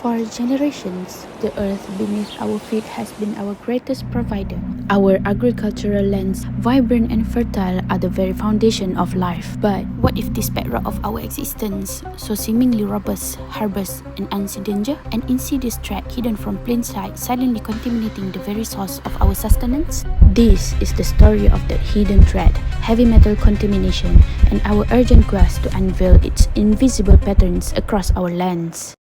For generations, the earth beneath our feet has been our greatest provider. Our agricultural lands, vibrant and fertile, are the very foundation of life. But what if this bedrock of our existence, so seemingly robust, harbors an unseen danger, an insidious threat hidden from plain sight, silently contaminating the very source of our sustenance? This is the story of that hidden threat, heavy metal contamination, and our urgent quest to unveil its invisible patterns across our lands.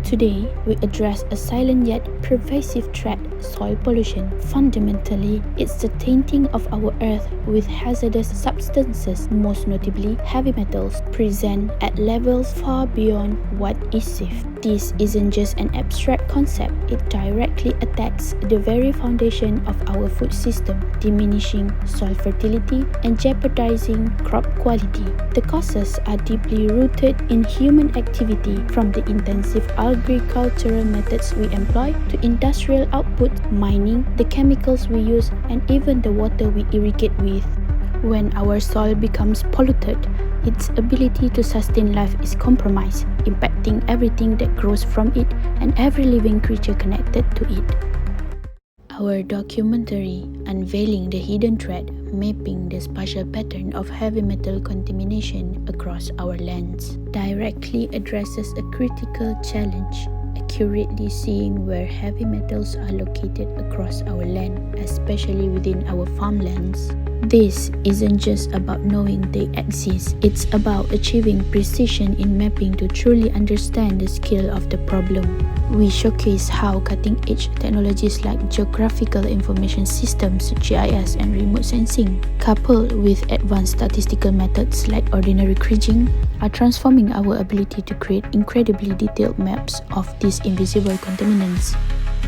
Today, we address a silent yet pervasive threat, soil pollution. Fundamentally, it's the tainting of our earth with hazardous substances, most notably heavy metals, present at levels far beyond what is safe. This isn't just an abstract concept, it directly attacks the very foundation of our food system, diminishing soil fertility and jeopardizing crop quality. The causes are deeply rooted in human activity, from the intensive agricultural methods we employ to industrial output, mining, the chemicals we use, and even the water we irrigate with. When our soil becomes polluted, its ability to sustain life is compromised, impacting everything that grows from it and every living creature connected to it. Our documentary, Unveiling the Hidden Threat, mapping the spatial pattern of heavy metal contamination across our lands, directly addresses a critical challenge, accurately seeing where heavy metals are located across our land, especially within our farmlands. This isn't just about knowing they exist, it's about achieving precision in mapping to truly understand the scale of the problem. We showcase how cutting-edge technologies like geographical information systems, GIS, and remote sensing, coupled with advanced statistical methods like ordinary kriging, are transforming our ability to create incredibly detailed maps of these invisible contaminants.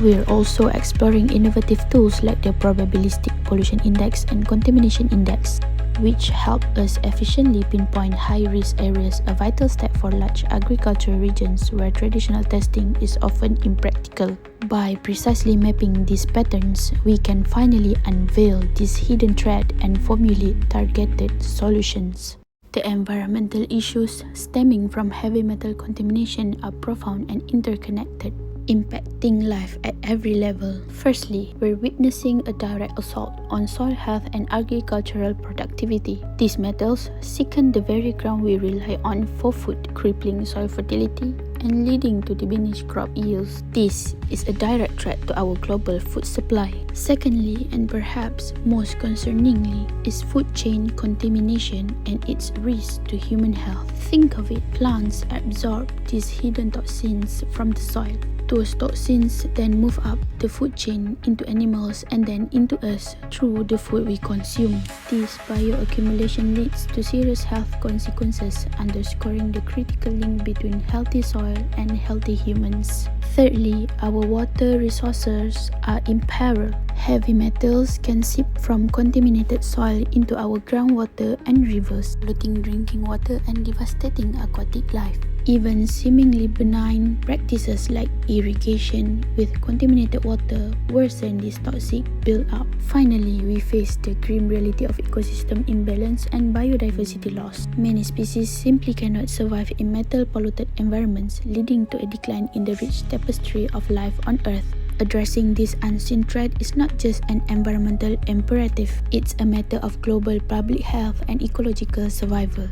We're also exploring innovative tools like the Probabilistic Pollution Index and Contamination Index, which help us efficiently pinpoint high-risk areas, a vital step for large agricultural regions where traditional testing is often impractical. By precisely mapping these patterns, we can finally unveil this hidden threat and formulate targeted solutions. The environmental issues stemming from heavy metal contamination are profound and interconnected, impacting life at every level. Firstly, we're witnessing a direct assault on soil health and agricultural productivity. These metals sicken the very ground we rely on for food, crippling soil fertility and leading to diminished crop yields. This is a direct threat to our global food supply. Secondly, and perhaps most concerningly, is food chain contamination and its risk to human health. Think of it, plants absorb these hidden toxins from the soil. Those toxins then move up the food chain into animals and then into us through the food we consume. This bioaccumulation leads to serious health consequences, underscoring the critical link between healthy soil and healthy humans. Thirdly, our water resources are in peril. Heavy metals can seep from contaminated soil into our groundwater and rivers, polluting drinking water and devastating aquatic life. Even seemingly benign practices like irrigation with contaminated water worsen this toxic build-up. Finally, we face the grim reality of ecosystem imbalance and biodiversity loss. Many species simply cannot survive in metal-polluted environments, leading to a decline in the rich tapestry of life on Earth. Addressing this unseen threat is not just an environmental imperative, it's a matter of global public health and ecological survival.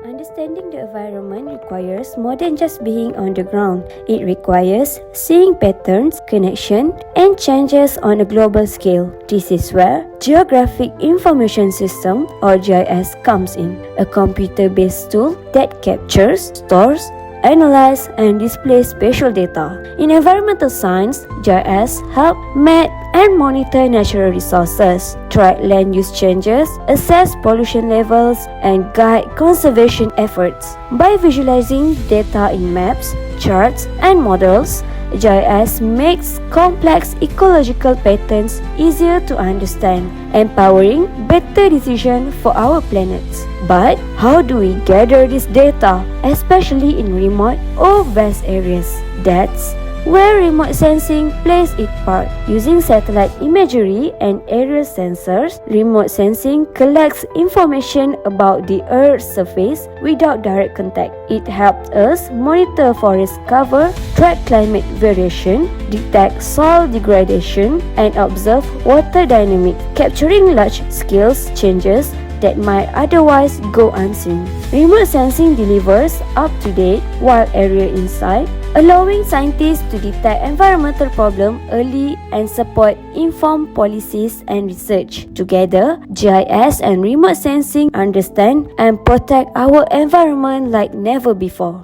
Understanding the environment requires more than just being on the ground. It requires seeing patterns, connection, and changes on a global scale. This is where Geographic Information System or GIS comes in, a computer-based tool that captures, stores, analyze, and display spatial data. In environmental science, GIS help map and monitor natural resources, track land use changes, assess pollution levels, and guide conservation efforts. By visualizing data in maps, charts, and models, GIS makes complex ecological patterns easier to understand, empowering better decisions for our planets. But how do we gather this data, especially in remote or vast areas? That's where remote sensing plays its part. Using satellite imagery and aerial sensors, remote sensing collects information about the Earth's surface without direct contact. It helps us monitor forest cover, track climate variation, detect soil degradation, and observe water dynamics, capturing large-scale changes that might otherwise go unseen. Remote sensing delivers up-to-date, wide area insight, allowing scientists to detect environmental problems early and support informed policies and research. Together, GIS and remote sensing understand and protect our environment like never before.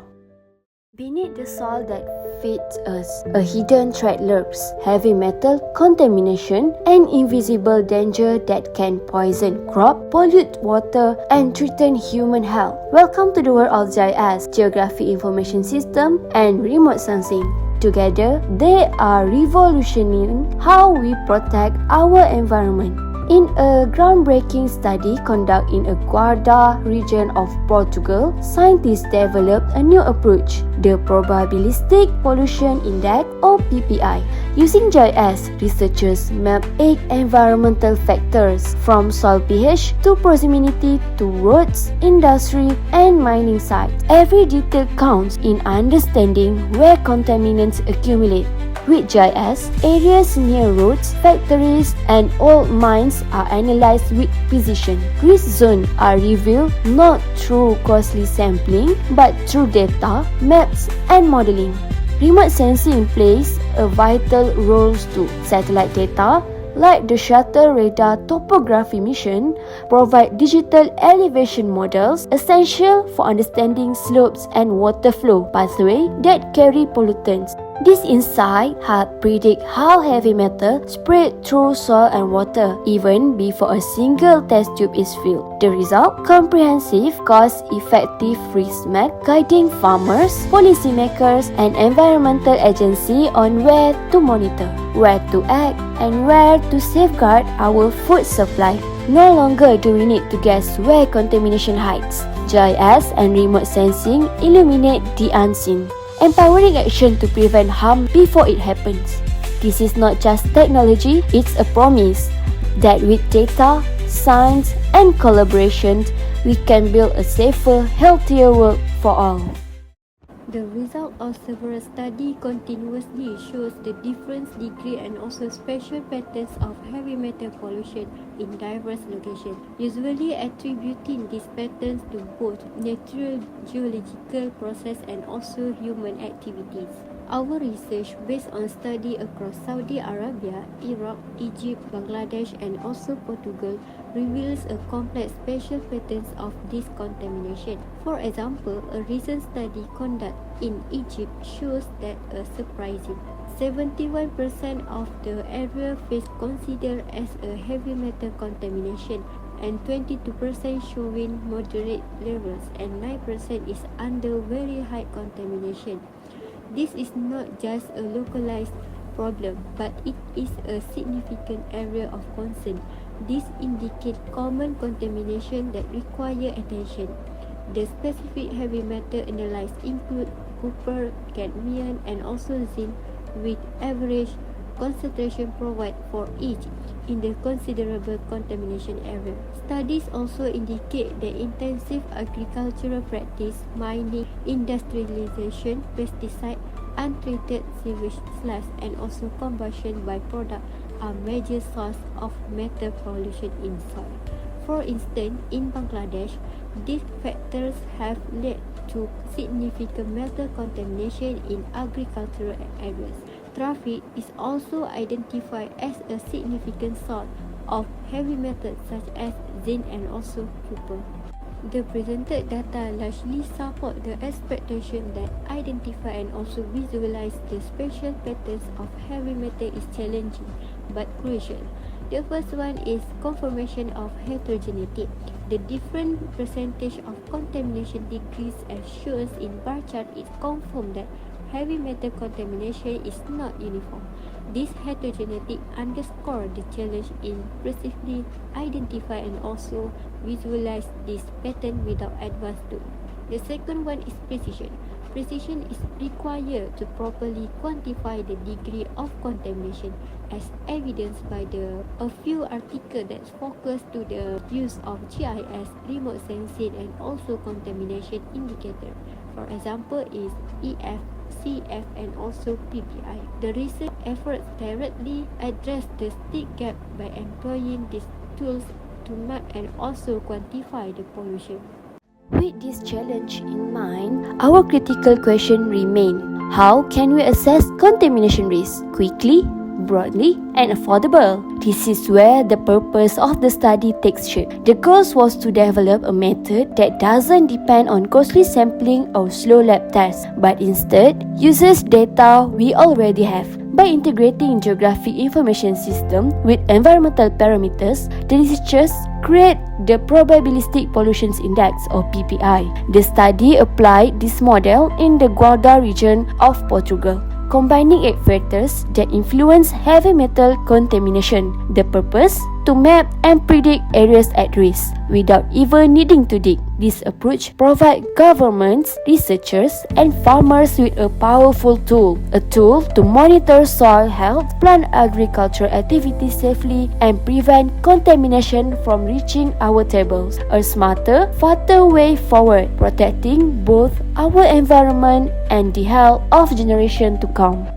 Beneath the soil that feeds us, a hidden threat lurks: heavy metal contamination, an invisible danger that can poison crop, pollute water, and threaten human health. Welcome to the world of GIS, Geography Information System, and remote sensing. Together, they are revolutionizing how we protect our environment. In a groundbreaking study conducted in a Guarda region of Portugal, scientists developed a new approach, the Probabilistic Pollution Index or PPI. Using GIS, researchers mapped 8 environmental factors from soil pH to proximity to roads, industry, and mining sites. Every detail counts in understanding where contaminants accumulate. With GIS, areas near roads, factories, and old mines are analyzed with precision. Risk zones are revealed not through costly sampling, but through data, maps, and modeling. Remote sensing plays a vital role too. Satellite data, like the Shuttle Radar Topography mission, provide digital elevation models essential for understanding slopes and water flow pathways that carry pollutants. This insight helps predict how heavy metal spread through soil and water even before a single test tube is filled. The result? Comprehensive, cost-effective risk map guiding farmers, policymakers, and environmental agencies on where to monitor, where to act, and where to safeguard our food supply. No longer do we need to guess where contamination hides. GIS and remote sensing illuminate the unseen, empowering action to prevent harm before it happens. This is not just technology, it's a promise that with data, science, and collaboration, we can build a safer, healthier world for all. The result of several studies continuously shows the different degree and also special patterns of heavy metal pollution in diverse locations, usually attributing these patterns to both natural geological process and also human activities. Our research, based on study across Saudi Arabia, Iraq, Egypt, Bangladesh, and also Portugal, reveals a complex spatial patterns of this contamination. For example, a recent study conducted in Egypt shows that a surprising 71% of the area is considered as a heavy metal contamination, and 22% showing moderate levels, and 9% is under very high contamination. This is not just a localized problem, but it is a significant area of concern. This indicates common contamination that require attention. The specific heavy metal analyzed include copper, cadmium, and also zinc, with average concentration provided for each in the considerable contamination area. Studies also indicate that intensive agricultural practice, mining, industrialization, pesticide, untreated sewage sludge, and also combustion byproducts are major sources of metal pollution in soil. For instance, in Bangladesh, these factors have led to significant metal contamination in agricultural areas. Traffic is also identified as a significant source of heavy metals such as zinc and also copper. The presented data largely support the expectation that identify and also visualize the spatial patterns of heavy metal is challenging but crucial. The first one is confirmation of heterogeneity. The different percentage of contamination degrees as shown in bar chart is confirmed that heavy metal contamination is not uniform. This heterogeneity underscores the challenge in precisely identify and also visualize this pattern without advanced tools. The second one is precision. precision is required to properly quantify the degree of contamination, as evidenced by a few articles that focus to the use of GIS, remote sensing, and also contamination indicator. For example, is EVT554 and also PPI. The research efforts directly address the stick gap by employing these tools to map and also quantify the pollution. With this challenge in mind, our critical question remains: how can we assess contamination risk quickly, broadly, and affordable? This is where the purpose of the study takes shape. The goal was to develop a method that doesn't depend on costly sampling or slow lab tests, but instead uses data we already have. By integrating geographic information system with environmental parameters, the researchers create the Probabilistic Pollution Index or PPI. The study applied this model in the Guarda region of Portugal, combining 8 factors that influence heavy metal contamination. The purpose? To map and predict areas at risk without even needing to dig. This approach provides governments, researchers, and farmers with a powerful tool. A tool to monitor soil health, plan agricultural activities safely, and prevent contamination from reaching our tables. A smarter, faster way forward, protecting both our environment and the health of generations to come.